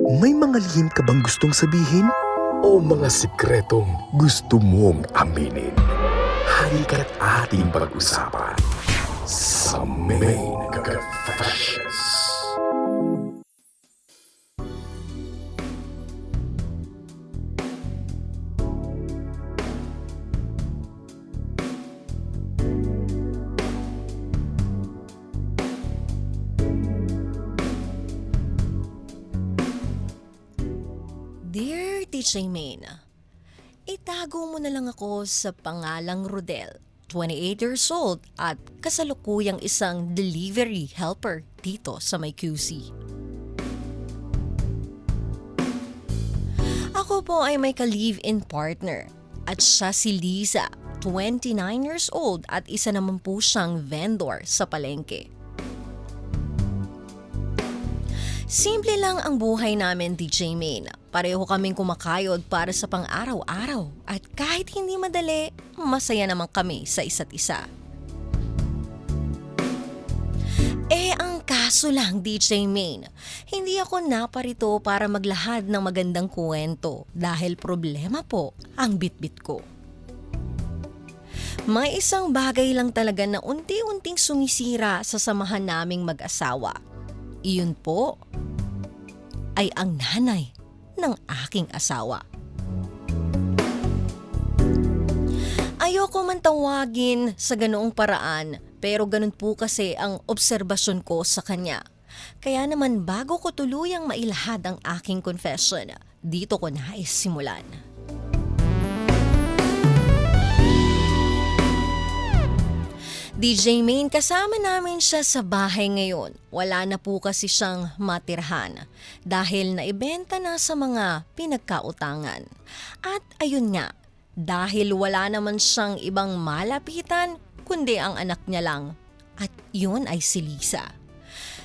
May mga lihim ka bang gustong sabihin? O mga sikretong gusto mong aminin? Halika't ating pag-usapan sa Main Confessions. Dear Teacher Main, itago mo na lang ako sa pangalang Rodel, 28 years old at kasalukuyang isang delivery helper dito sa may QC. Ako po ay may ka-live-in partner at siya si Liza, 29 years old at isa naman po siyang vendor sa palengke. Simple lang ang buhay namin, DJ Main. Pareho kaming kumakayod para sa pang-araw-araw at kahit hindi madali, masaya naman kami sa isa't isa. Ang kaso lang, DJ Main, hindi ako naparito para maglahad ng magandang kwento dahil problema po ang bitbit ko. May isang bagay lang talaga na unti-unting sumisira sa samahan naming mag-asawa. Iyon po ay ang nanay ng aking asawa. Ayoko man tawagin sa ganoong paraan pero ganun po kasi ang obserbasyon ko sa kanya. Kaya naman bago ko tuluyang mailahad ang aking confession, dito ko nais simulan. DJ Main, kasama namin siya sa bahay ngayon. Wala na po kasi siyang matirhan dahil naibenta na sa mga pinagkautangan. At ayun nga, dahil wala naman siyang ibang malapitan kundi ang anak niya lang. At yun ay si Lisa.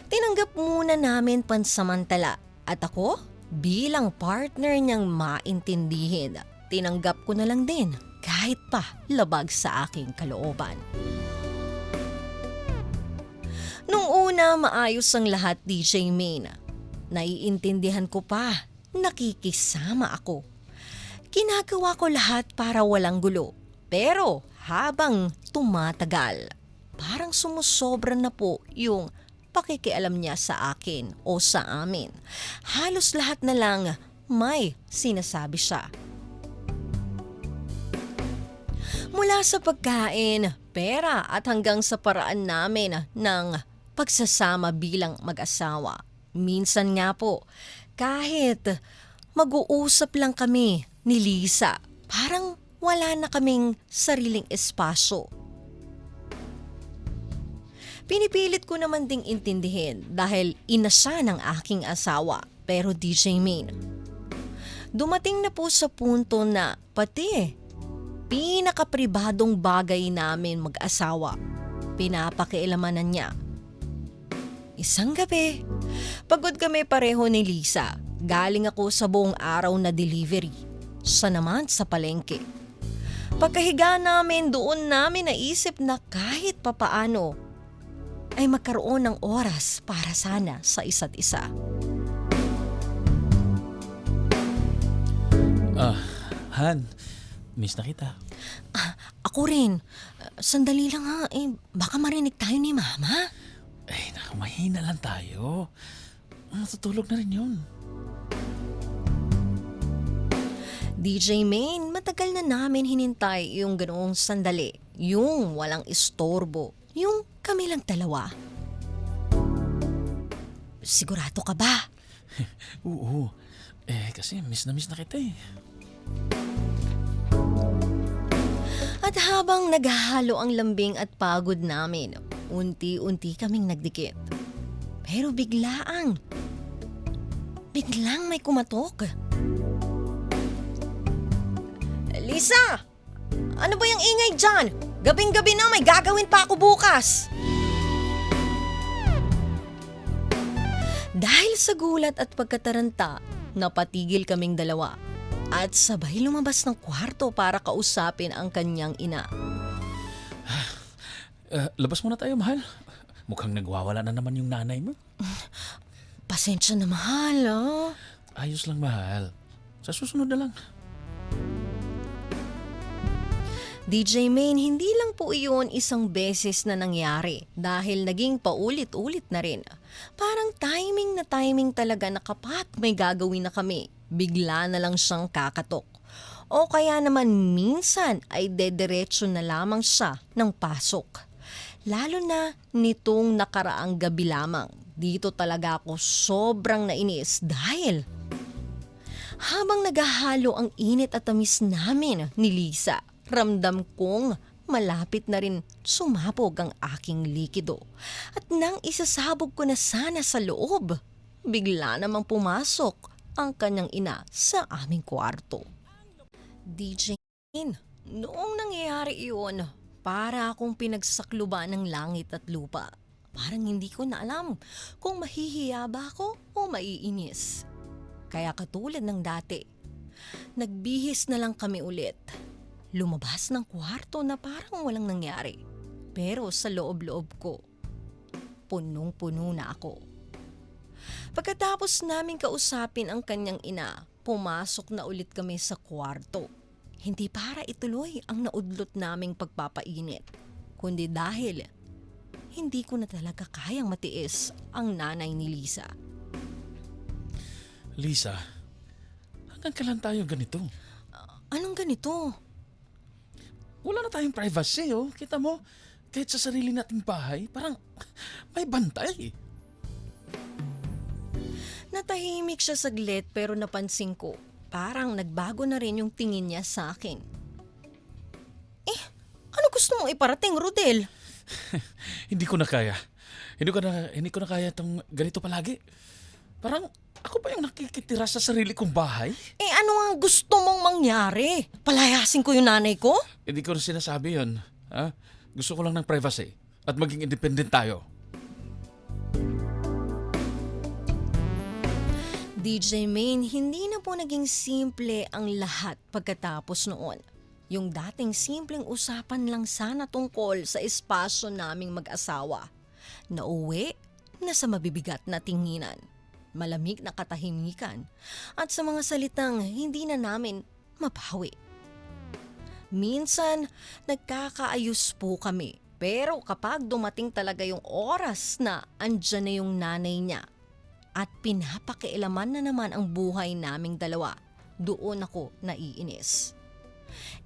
Tinanggap muna namin pansamantala at ako bilang partner niyang maintindihin. Tinanggap ko na lang din kahit pa labag sa aking kalooban. Nung una, maayos ang lahat, DJ Main. Naiintindihan ko pa, nakikisama ako. Ginagawa ko lahat para walang gulo. Pero habang tumatagal, parang sumusobra na po yung pakikialam niya sa akin o sa amin. Halos lahat na lang may sinasabi siya. Mula sa pagkain, pera at hanggang sa paraan namin ng pagsasama bilang mag-asawa. Minsan nga po, kahit mag-uusap lang kami ni Lisa, parang wala na kaming sariling espasyo. Pinipilit ko naman ding intindihin dahil ina siya ng aking asawa. Pero DJ Main, dumating na po sa punto na pati pinakapribadong bagay namin mag-asawa, pinapakialamanan niya. Isang gabi, pagod kami pareho ni Lisa. Galing ako sa buong araw na delivery. Siya naman sa palengke. Pagkahiga namin, doon namin naisip na kahit papaano ay magkaroon ng oras para sana sa isa't isa. Han, miss na kita. Ako rin. Sandali lang ha, baka marinig tayo ni Mama. Mahina lang tayo. Matutulog na rin yun. DJ Main, matagal na namin hinintay yung ganoong sandali. Yung walang istorbo. Yung kami lang dalawa. Sigurado ka ba? Oo. Kasi miss na kita eh. At habang naghahalo ang lambing at pagod namin, unti-unti kaming nagdikit. Pero biglang may kumatok. Lisa! Ano ba yung ingay dyan? Gabing-gabi na, may gagawin pa ako bukas. Dahil sa gulat at pagkataranta, napatigil kaming dalawa. At sabay lumabas ng kwarto para kausapin ang kanyang ina. Labas muna tayo, mahal. Mukhang nagwawala na naman yung nanay mo. Pasensya na, mahal, ah. Ayos lang, mahal. Sa susunod na lang. DJ Main, hindi lang po iyon isang beses na nangyari dahil naging paulit-ulit na rin. Parang timing na timing talaga na kapag may gagawin na kami, bigla na lang siyang kakatok. O kaya naman minsan ay dediretso na lamang siya ng pasok. Lalo na nitong nakaraang gabi lamang. Dito talaga ako sobrang nainis dahil habang naghahalo ang init at tamis namin ni Lisa, ramdam kong malapit na rin sumabog ang aking likido. At nang isasabog ko na sana sa loob, bigla namang pumasok ang kanyang ina sa aming kwarto. DJ, noong nangyayari iyon, para akong pinagsakluban ng langit at lupa. Parang hindi ko na alam kung mahihiya ba ako o maiinis. Kaya katulad ng dati, nagbihis na lang kami ulit. Lumabas ng kwarto na parang walang nangyari. Pero sa loob-loob ko, punong-puno na ako. Pagkatapos namin kausapin ang kanyang ina, pumasok na ulit kami sa kwarto. Hindi para ituloy ang naudlot naming pagpapainit, kundi dahil hindi ko na talaga kayang matiis ang nanay ni Lisa. Lisa, hanggang kailan tayo ganito? Anong ganito? Wala na tayong privacy, oh. Kita mo, kahit sa sarili nating bahay, parang may bantay. Natahimik siya saglit pero napansin ko, parang nagbago na rin yung tingin niya sa akin. Ano gusto mong iparating, Rodel? Hindi ko na kaya. Hindi ko na kaya itong ganito palagi. Parang ako ba yung nakikitira sa sarili kong bahay? Ano ang gusto mong mangyari? Palayasin ko yung nanay ko? Hindi ko na sinasabi yun. Ha? Gusto ko lang ng privacy at maging independent tayo. DJ Main, hindi na po naging simple ang lahat pagkatapos noon. Yung dating simpleng usapan lang sana tungkol sa espasyo naming mag-asawa. Nauwi na sa mabibigat na tinginan, malamig na katahimikan, at sa mga salitang hindi na namin mabawi. Minsan, nagkakaayos po kami, pero kapag dumating talaga yung oras na andyan na yung nanay niya, at pinapakialaman na naman ang buhay naming dalawa, doon ako naiinis.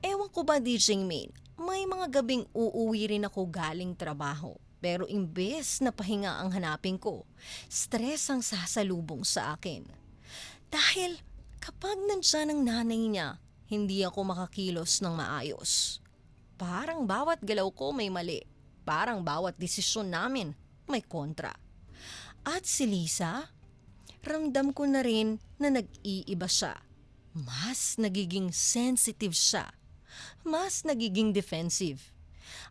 Ewan ko ba, DJ Main, may mga gabing uuwi rin ako galing trabaho. Pero imbes na pahinga ang hanapin ko, stress ang sasalubong sa akin. Dahil kapag nandyan ang nanay niya, hindi ako makakilos ng maayos. Parang bawat galaw ko may mali. Parang bawat desisyon namin may kontra. At si Lisa, ramdam ko na rin na nag-iiba siya. Mas nagiging sensitive siya. Mas nagiging defensive.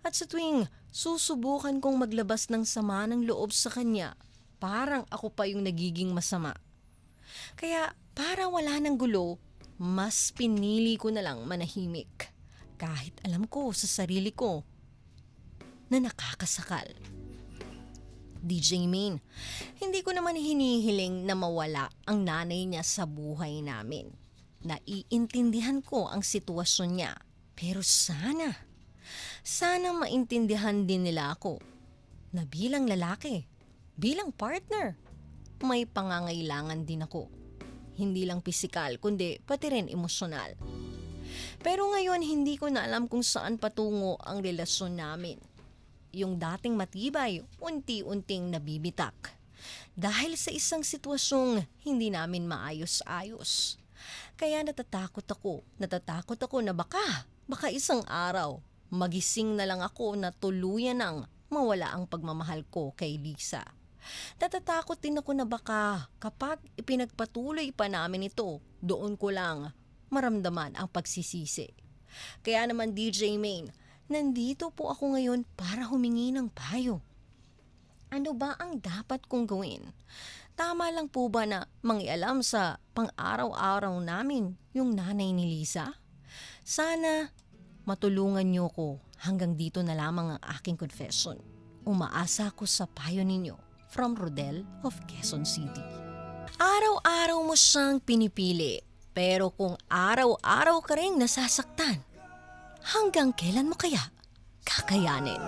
At sa tuwing susubukan kong maglabas ng sama ng loob sa kanya, parang ako pa yung nagiging masama. Kaya para wala ng gulo, mas pinili ko na lang manahimik. Kahit alam ko sa sarili ko na nakakasakal. DJ Main, hindi ko naman hinihiling na mawala ang nanay niya sa buhay namin. Naiintindihan ko ang sitwasyon niya, pero sana maintindihan din nila ako na bilang lalaki, bilang partner, may pangangailangan din ako. Hindi lang pisikal, kundi pati rin emosyonal. Pero ngayon hindi ko na alam kung saan patungo ang relasyon namin. Yung dating matibay, unti-unting nabibitak. Dahil sa isang sitwasyong hindi namin maayos-ayos. Kaya natatakot ako na baka isang araw, magising na lang ako na tuluyan ng mawala ang pagmamahal ko kay Lisa. Natatakot din ako na baka kapag ipinagpatuloy pa namin ito, doon ko lang maramdaman ang pagsisisi. Kaya naman DJ Main, nandito po ako ngayon para humingi ng payo. Ano ba ang dapat kong gawin? Tama lang po ba na mangialam sa pang-araw-araw namin yung nanay ni Lisa? Sana matulungan niyo ko. Hanggang dito na lamang ang aking confession. Umaasa ko sa payo ninyo. From Rodel of Quezon City. Araw-araw mo siyang pinipili, pero kung araw-araw ka ring nasasaktan, hanggang kailan mo kaya kakayanin?